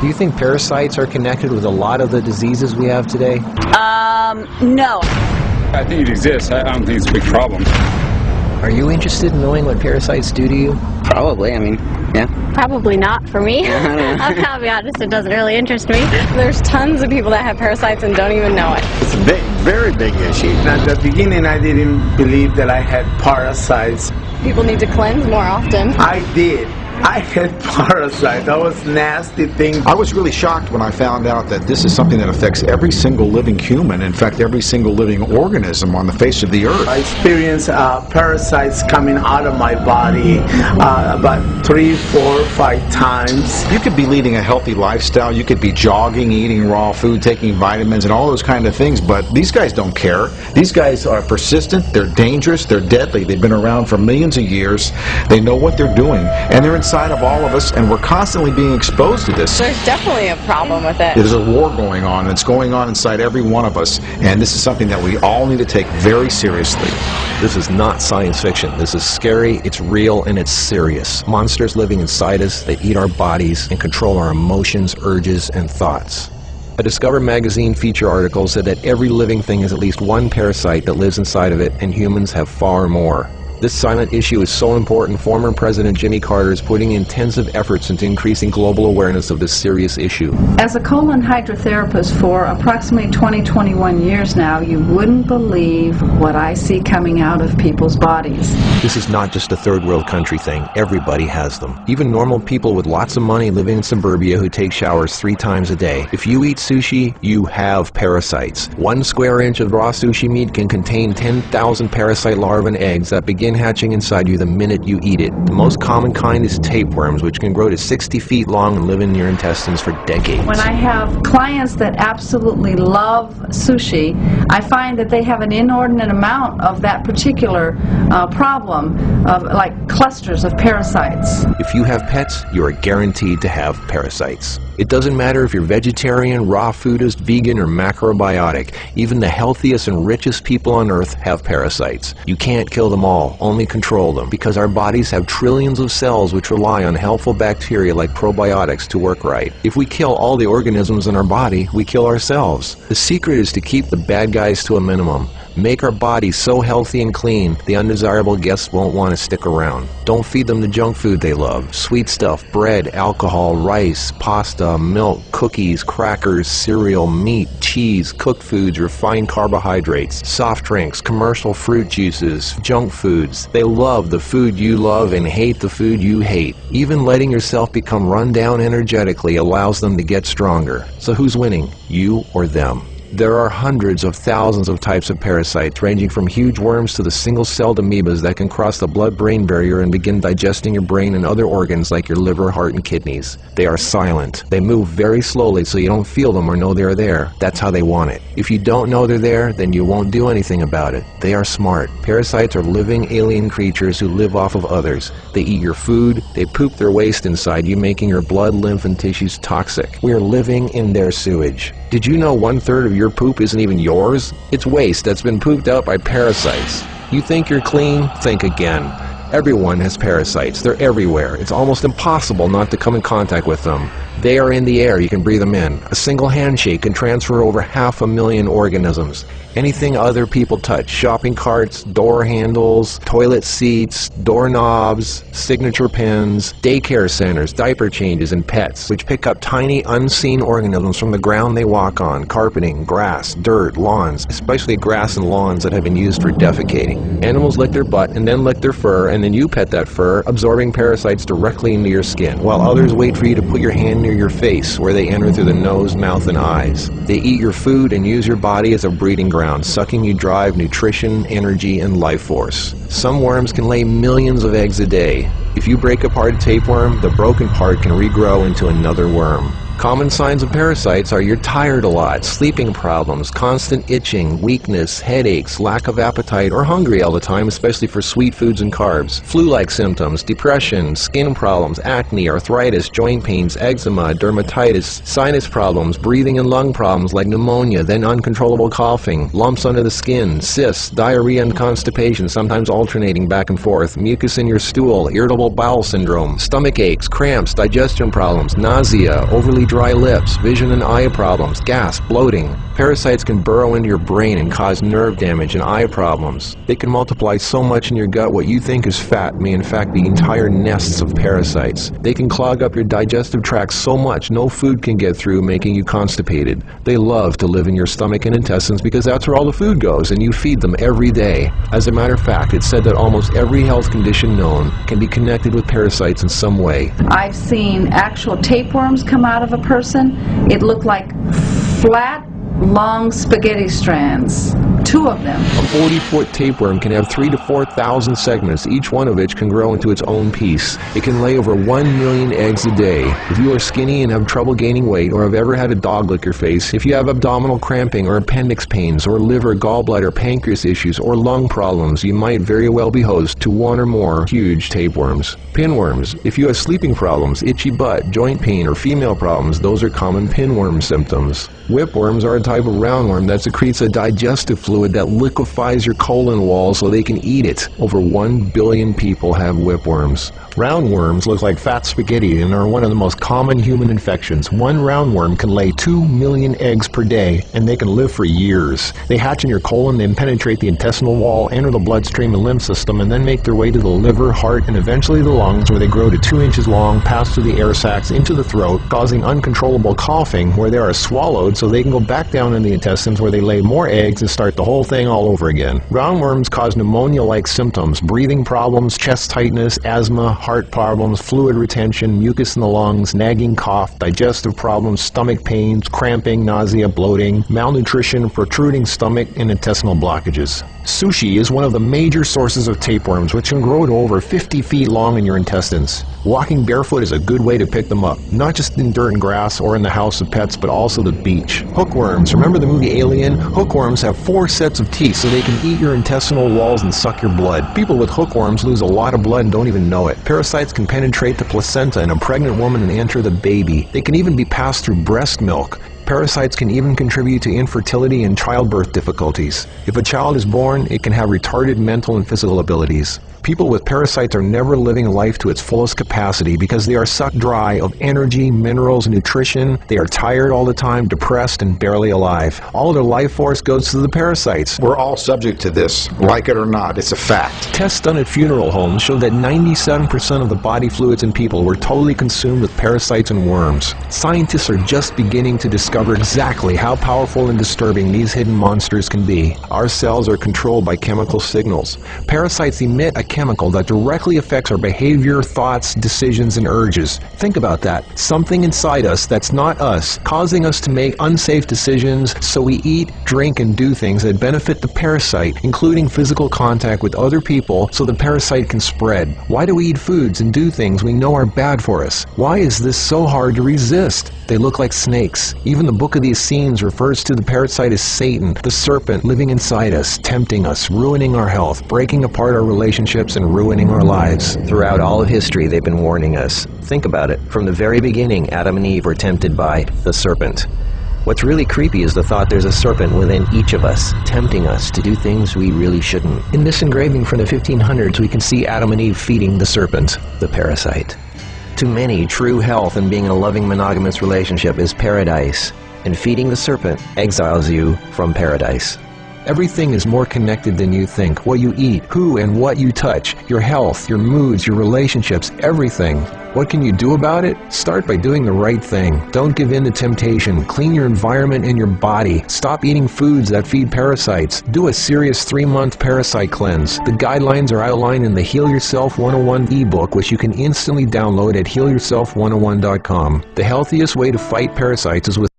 Do you think parasites are connected with a lot of the diseases we have today? No. I think it exists. I don't think it's a big problem. Are you interested in knowing what parasites do to you? Probably, I mean, yeah. Probably not for me. I'll be honest, it doesn't really interest me. There's tons of people that have parasites and don't even know it. It's a big, very big issue. At the beginning, I didn't believe that I had parasites. People need to cleanse more often. I did. I had parasites. That was nasty thing. I was really shocked when I found out that this is something that affects every single living human, in fact every single living organism on the face of the earth. I experienced parasites coming out of my body about 3, 4, 5 times. You could be leading a healthy lifestyle, you could be jogging, eating raw food, taking vitamins and all those kind of things, but these guys don't care. These guys are persistent, they're dangerous, they're deadly. They've been around for millions of years. They know what they're doing, and they're inside of all of us, and we're constantly being exposed to this. There's definitely a problem with it. There's a war going on, and it's going on inside every one of us, and this is something that we all need to take very seriously. This is not science fiction. This is scary, it's real, and it's serious. Monsters living inside us that eat our bodies and control our emotions, urges, and thoughts. A Discover magazine feature article said that every living thing has at least one parasite that lives inside of it, and humans have far more. This silent issue is so important, former President Jimmy Carter is putting intensive efforts into increasing global awareness of this serious issue. As a colon hydrotherapist for approximately 21 years now, you wouldn't believe what I see coming out of people's bodies. This is not just a third world country thing. Everybody has them. Even normal people with lots of money living in suburbia who take showers 3 times a day. If you eat sushi, you have parasites. 1 square inch of raw sushi meat can contain 10,000 parasite larvae and eggs that begin hatching inside you the minute you eat it. The most common kind is tapeworms, which can grow to 60 feet long and live in your intestines for decades. When I have clients that absolutely love sushi, I find that they have an inordinate amount of that particular problem of like clusters of parasites. If you have pets, you are guaranteed to have parasites. It doesn't matter if you're vegetarian, raw foodist, vegan, or macrobiotic. Even the healthiest and richest people on earth have parasites. You can't kill them all, only control them, because our bodies have trillions of cells which rely on helpful bacteria like probiotics to work right. If we kill all the organisms in our body, we kill ourselves. The secret is to keep the bad guys to a minimum. Make our bodies so healthy and clean, the undesirable guests won't want to stick around. Don't feed them the junk food they love. Sweet stuff, bread, alcohol, rice, pasta, milk, cookies, crackers, cereal, meat, cheese, cooked foods, refined carbohydrates, soft drinks, commercial fruit juices, junk foods. They love the food you love and hate the food you hate. Even letting yourself become run down energetically allows them to get stronger. So who's winning, you or them? There are hundreds of thousands of types of parasites, ranging from huge worms to the single-celled amoebas that can cross the blood-brain barrier and begin digesting your brain and other organs like your liver, heart, and kidneys. They are silent. They move very slowly so you don't feel them or know they're there. That's how they want it. If you don't know they're there, then you won't do anything about it. They are smart. Parasites are living alien creatures who live off of others. They eat your food, they poop their waste inside you, making your blood, lymph, and tissues toxic. We are living in their sewage. Did you know 1/3 of your poop isn't even yours? It's waste that's been pooped out by parasites. You think you're clean? Think again. Everyone has parasites. They're everywhere. It's almost impossible not to come in contact with them. They are in the air. You can breathe them in. A single handshake can transfer over 500,000 organisms. Anything other people touch, shopping carts, door handles, toilet seats, doorknobs, signature pens, daycare centers, diaper changes, and pets, which pick up tiny unseen organisms from the ground they walk on, carpeting, grass, dirt, lawns, especially grass and lawns that have been used for defecating. Animals lick their butt and then lick their fur, and then you pet that fur, absorbing parasites directly into your skin, while others wait for you to put your hand near your face, where they enter through the nose, mouth, and eyes. They eat your food and use your body as a breeding ground, sucking you dry of nutrition, energy, and life force. Some worms can lay millions of eggs a day. If you break apart a tapeworm, the broken part can regrow into another worm. Common signs of parasites are you're tired a lot, sleeping problems, constant itching, weakness, headaches, lack of appetite, or hungry all the time, especially for sweet foods and carbs, flu-like symptoms, depression, skin problems, acne, arthritis, joint pains, eczema, dermatitis, sinus problems, breathing and lung problems like pneumonia, then uncontrollable coughing, lumps under the skin, cysts, diarrhea and constipation, sometimes alternating back and forth, mucus in your stool, irritable bowel syndrome, stomach aches, cramps, digestion problems, nausea, overly dry lips, vision and eye problems, gas, bloating. Parasites can burrow into your brain and cause nerve damage and eye problems. They can multiply so much in your gut what you think is fat may in fact be entire nests of parasites. They can clog up your digestive tract so much no food can get through, making you constipated. They love to live in your stomach and intestines because that's where all the food goes, and you feed them every day. As a matter of fact, it's said that almost every health condition known can be connected with parasites in some way. I've seen actual tapeworms come out of a person. It looked like flat, long spaghetti strands. 2 of them. A 40-foot tapeworm can have 3,000 to 4,000 segments, each one of which can grow into its own piece. It can lay over 1 million eggs a day. If you are skinny and have trouble gaining weight, or have ever had a dog lick your face, if you have abdominal cramping or appendix pains, or liver, gallbladder, pancreas issues, or lung problems, you might very well be host to 1 or more huge tapeworms. Pinworms. If you have sleeping problems, itchy butt, joint pain, or female problems, those are common pinworm symptoms. Whipworms are a type of roundworm that secretes a digestive fluid that liquefies your colon wall so they can eat it. Over 1 billion people have whipworms. Roundworms look like fat spaghetti and are one of the most common human infections. One roundworm can lay 2 million eggs per day, and they can live for years. They hatch in your colon, then penetrate the intestinal wall, enter the bloodstream and lymph system, and then make their way to the liver, heart, and eventually the lungs, where they grow to 2 inches long, pass through the air sacs into the throat, causing uncontrollable coughing, where they are swallowed so they can go back down in the intestines, where they lay more eggs and start the whole thing all over again. Roundworms cause pneumonia-like symptoms, breathing problems, chest tightness, asthma, heart problems, fluid retention, mucus in the lungs, nagging cough, digestive problems, stomach pains, cramping, nausea, bloating, malnutrition, protruding stomach, and intestinal blockages. Sushi is one of the major sources of tapeworms, which can grow to over 50 feet long in your intestines. Walking barefoot is a good way to pick them up, not just in dirt and grass or in the house of pets, but also the beach. Hookworms. Remember the movie Alien? Hookworms have 4 sets of teeth so they can eat your intestinal walls and suck your blood. People with hookworms lose a lot of blood and don't even know it. Parasites can penetrate the placenta in a pregnant woman and enter the baby. They can even be passed through breast milk. Parasites can even contribute to infertility and childbirth difficulties. If a child is born, it can have retarded mental and physical abilities. People with parasites are never living life to its fullest capacity because they are sucked dry of energy, minerals, and nutrition. They are tired all the time, depressed, and barely alive. All of their life force goes to the parasites. We're all subject to this, like it or not. It's a fact. Tests done at funeral homes show that 97% of the body fluids in people were totally consumed with parasites and worms. Scientists are just beginning to discover exactly how powerful and disturbing these hidden monsters can be. Our cells are controlled by chemical signals. Parasites emit a chemical that directly affects our behavior, thoughts, decisions, and urges. Think about that. Something inside us that's not us, causing us to make unsafe decisions, so we eat, drink, and do things that benefit the parasite, including physical contact with other people so the parasite can spread. Why do we eat foods and do things we know are bad for us? Why is this so hard to resist? They look like snakes. Even the Book of the Essenes refers to the parasite as Satan, the serpent living inside us, tempting us, ruining our health, breaking apart our relationships, and ruining our lives. Throughout all of history, they've been warning us. Think about it. From the very beginning, Adam and Eve were tempted by the serpent. What's really creepy is the thought there's a serpent within each of us, tempting us to do things we really shouldn't. In this engraving from the 1500s, we can see Adam and Eve feeding the serpent, the parasite. To many, true health and being in a loving monogamous relationship is paradise, and feeding the serpent exiles you from paradise. Everything is more connected than you think. What you eat, who and what you touch, your health, your moods, your relationships, everything. What can you do about it? Start by doing the right thing. Don't give in to temptation. Clean your environment and your body. Stop eating foods that feed parasites. Do a serious 3-month parasite cleanse. The guidelines are outlined in the Heal Yourself 101 ebook, which you can instantly download at healyourself101.com. The healthiest way to fight parasites is with